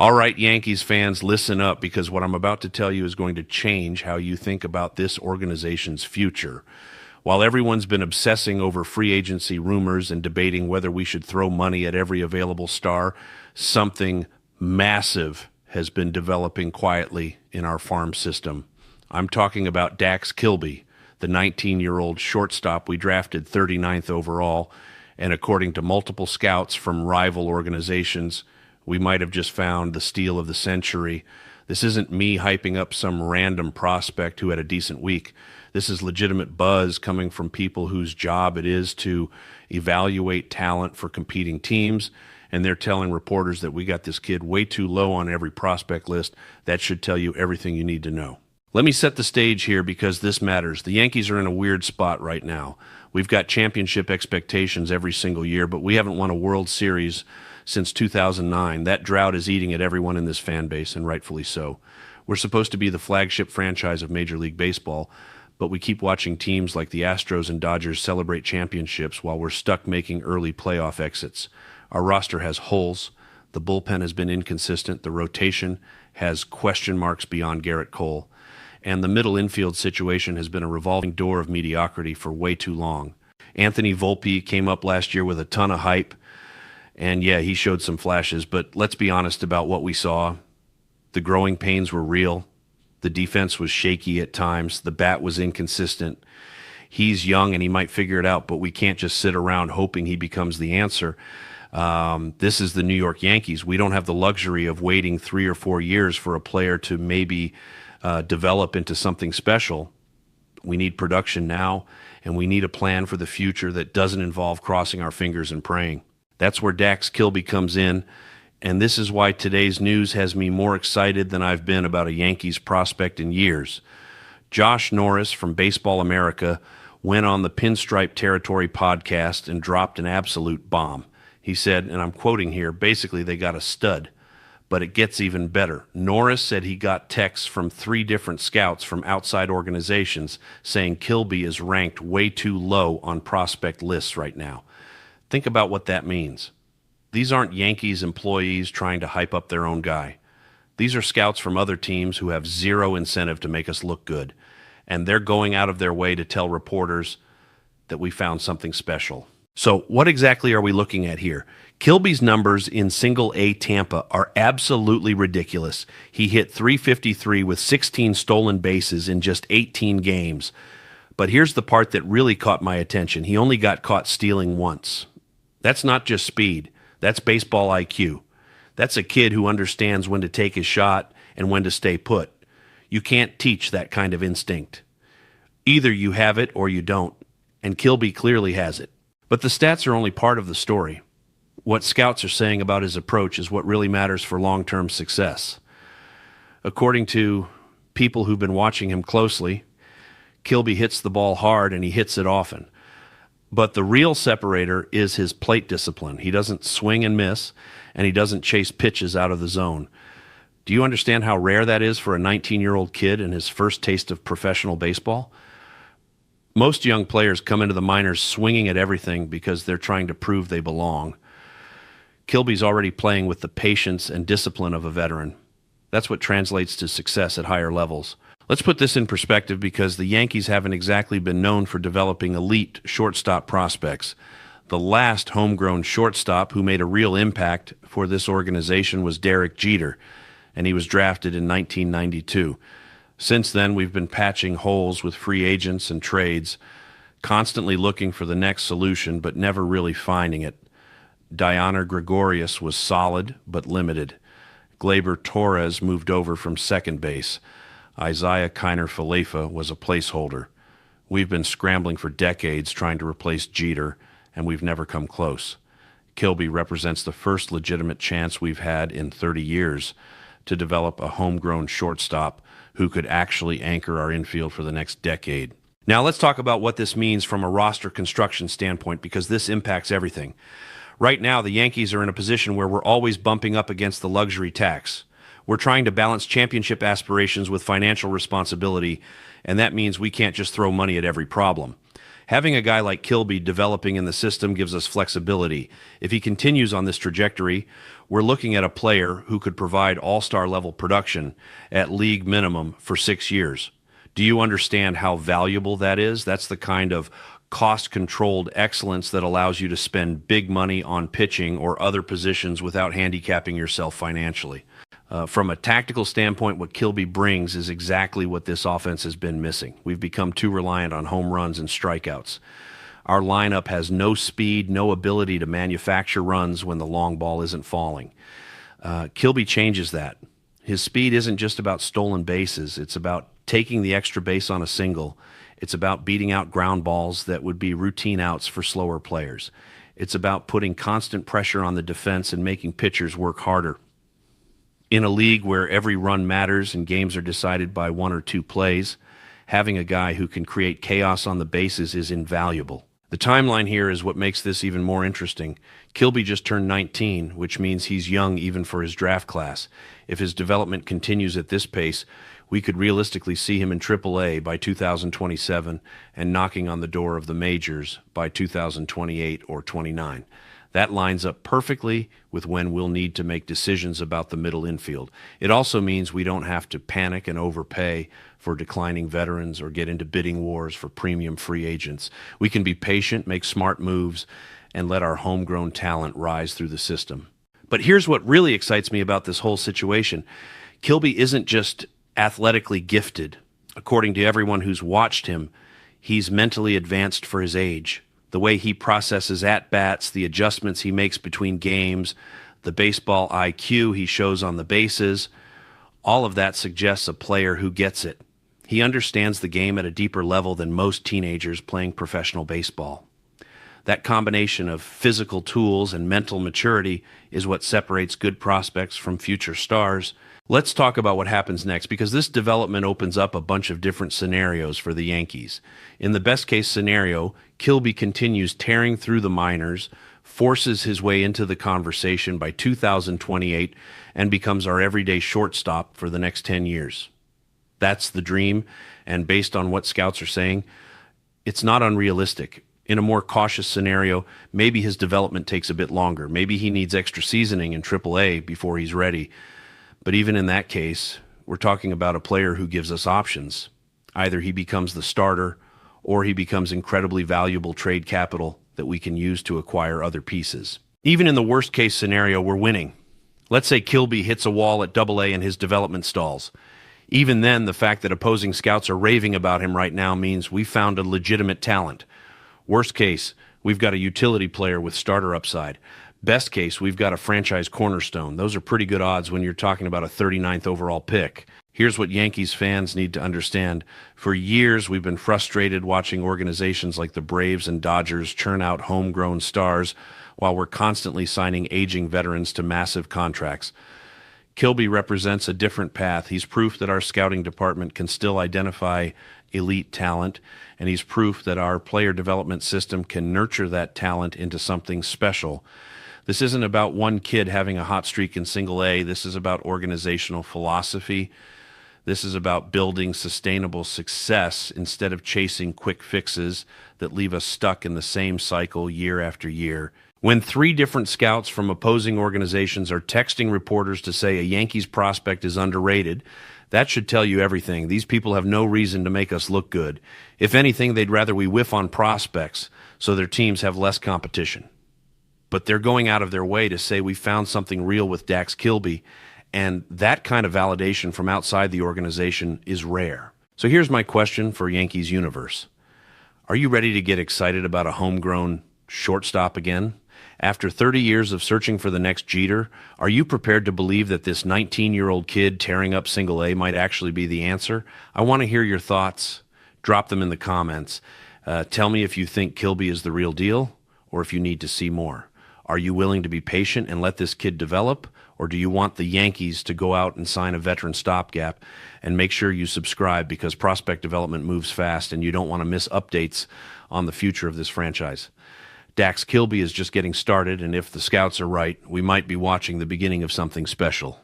All right, Yankees fans, listen up because what I'm about to tell you is going to change how you think about this organization's future. While everyone's been obsessing over free agency rumors and debating whether we should throw money at every available star, something massive has been developing quietly in our farm system. I'm talking about DAX KILBY, the 19-year-old shortstop we drafted 39th overall, and according to multiple scouts from rival organizations, we might have just found the steal of the century. This isn't me hyping up some random prospect who had a decent week. This is legitimate buzz coming from people whose job it is to evaluate talent for competing teams, and they're telling reporters that we got this kid way too low on every prospect list. That should tell you everything you need to know. Let me set the stage here because this matters. The Yankees are in a weird spot right now. We've got championship expectations every single year, but we haven't won a World Series since 2009. That drought is eating at everyone in this fan base, and rightfully so. We're supposed to be the flagship franchise of Major League Baseball, but we keep watching teams like the Astros and Dodgers celebrate championships while we're stuck making early playoff exits. Our roster has holes. The bullpen has been inconsistent. The rotation has question marks beyond Garrett Cole. And the middle infield situation has been a revolving door of mediocrity for way too long. Anthony Volpe came up last year with a ton of hype. And yeah, he showed some flashes, but let's be honest about what we saw. The growing pains were real. The defense was shaky at times. The bat was inconsistent. He's young and he might figure it out, but we can't just sit around hoping he becomes the answer. This is the New York Yankees. We don't have the luxury of waiting 3 or 4 years for a player to maybe develop into something special. We need production now, and we need a plan for the future that doesn't involve crossing our fingers and praying. That's where DAX KILBY comes in, and this is why today's news has me more excited than I've been about a Yankees prospect in years. Josh Norris from Baseball America went on the Pinstripe Territory podcast and dropped an absolute bomb. He said, and I'm quoting here, basically they got a stud, but it gets even better. Norris said he got texts from 3 different scouts from outside organizations saying KILBY is ranked way too low on prospect lists right now. Think about what that means. These aren't Yankees employees trying to hype up their own guy. These are scouts from other teams who have zero incentive to make us look good, and they're going out of their way to tell reporters that we found something special. So what exactly are we looking at here? KILBY's numbers in Single A Tampa are absolutely ridiculous. He hit .353 with 16 stolen bases in just 18 games. But here's the part that really caught my attention. He only got caught stealing once. That's not just speed. That's baseball IQ. That's a kid who understands when to take his shot and when to stay put. You can't teach that kind of instinct. Either you have it or you don't, and KILBY clearly has it. But the stats are only part of the story. What scouts are saying about his approach is what really matters for long-term success. According to people who've been watching him closely, KILBY hits the ball hard and he hits it often. But the real separator is his plate discipline. He doesn't swing and miss, and he doesn't chase pitches out of the zone. Do you understand how rare that is for a 19-year-old kid in his first taste of professional baseball? Most young players come into the minors swinging at everything because they're trying to prove they belong. KILBY's already playing with the patience and discipline of a veteran. That's what translates to success at higher levels. Let's put this in perspective because the Yankees haven't exactly been known for developing elite shortstop prospects. The last homegrown shortstop who made a real impact for this organization was Derek Jeter, and he was drafted in 1992. Since then, we've been patching holes with free agents and trades, constantly looking for the next solution, but never really finding it. Diana Gregorius was solid, but limited. Gleyber Torres moved over from second base. Isaiah Kiner-Falefa was a placeholder. We've been scrambling for decades trying to replace Jeter, and we've never come close. KILBY represents the first legitimate chance we've had in 30 years to develop a homegrown shortstop who could actually anchor our infield for the next decade. Now let's talk about what this means from a roster construction standpoint, because this impacts everything. Right now, the Yankees are in a position where we're always bumping up against the luxury tax. We're trying to balance championship aspirations with financial responsibility, and that means we can't just throw money at every problem. Having a guy like Kilby developing in the system gives us flexibility. If he continues on this trajectory, we're looking at a player who could provide all-star level production at league minimum for 6 years. Do you understand how valuable that is? That's the kind of cost-controlled excellence that allows you to spend big money on pitching or other positions without handicapping yourself financially. From a tactical standpoint, what Kilby brings is exactly what this offense has been missing. We've become too reliant on home runs and strikeouts. Our lineup has no speed, no ability to manufacture runs when the long ball isn't falling. Kilby changes that. His speed isn't just about stolen bases. It's about taking the extra base on a single. It's about beating out ground balls that would be routine outs for slower players. It's about putting constant pressure on the defense and making pitchers work harder. In a league where every run matters and games are decided by 1 or 2 plays, having a guy who can create chaos on the bases is invaluable. The timeline here is what makes this even more interesting. Kilby just turned 19, which means he's young even for his draft class. If his development continues at this pace, we could realistically see him in AAA by 2027 and knocking on the door of the majors by 2028 or 29. That lines up perfectly with when we'll need to make decisions about the middle infield. It also means we don't have to panic and overpay for declining veterans or get into bidding wars for premium free agents. We can be patient, make smart moves, and let our homegrown talent rise through the system. But here's what really excites me about this whole situation. Kilby isn't just athletically gifted. According to everyone who's watched him, he's mentally advanced for his age. The way he processes at-bats, the adjustments he makes between games, the baseball IQ he shows on the bases, all of that suggests a player who gets it. He understands the game at a deeper level than most teenagers playing professional baseball. That combination of physical tools and mental maturity is what separates good prospects from future stars. Let's talk about what happens next, because this development opens up a bunch of different scenarios for the Yankees. In the best-case scenario, Kilby continues tearing through the minors, forces his way into the conversation by 2028, and becomes our everyday shortstop for the next 10 years. That's the dream, and based on what scouts are saying, it's not unrealistic. In a more cautious scenario, maybe his development takes a bit longer. Maybe he needs extra seasoning in AAA before he's ready. But even in that case, we're talking about a player who gives us options. Either he becomes the starter, or he becomes incredibly valuable trade capital that we can use to acquire other pieces. Even in the worst-case scenario, we're winning. Let's say Kilby hits a wall at AA and his development stalls. Even then, the fact that opposing scouts are raving about him right now means we found a legitimate talent. Worst case, we've got a utility player with starter upside. Best case, we've got a franchise cornerstone. Those are pretty good odds when you're talking about a 39th overall pick. Here's what Yankees fans need to understand. For years, we've been frustrated watching organizations like the Braves and Dodgers churn out homegrown stars while we're constantly signing aging veterans to massive contracts. Kilby represents a different path. He's proof that our scouting department can still identify elite talent, and he's proof that our player development system can nurture that talent into something special. This isn't about one kid having a hot streak in single A. This is about organizational philosophy. This is about building sustainable success instead of chasing quick fixes that leave us stuck in the same cycle year after year. When 3 different scouts from opposing organizations are texting reporters to say a Yankees prospect is underrated, that should tell you everything. These people have no reason to make us look good. If anything, they'd rather we whiff on prospects so their teams have less competition. But they're going out of their way to say we found something real with DAX KILBY, and that kind of validation from outside the organization is rare. So here's my question for Yankees Universe. Are you ready to get excited about a homegrown shortstop again? After 30 years of searching for the next Jeter, are you prepared to believe that this 19-year-old kid tearing up single A might actually be the answer? I want to hear your thoughts. Drop them in the comments. Tell me if you think Kilby is the real deal or if you need to see more. Are you willing to be patient and let this kid develop, or do you want the Yankees to go out and sign a veteran stopgap? And make sure you subscribe, because prospect development moves fast and you don't want to miss updates on the future of this franchise. DAX KILBY is just getting started, and if the scouts are right, we might be watching the beginning of something special.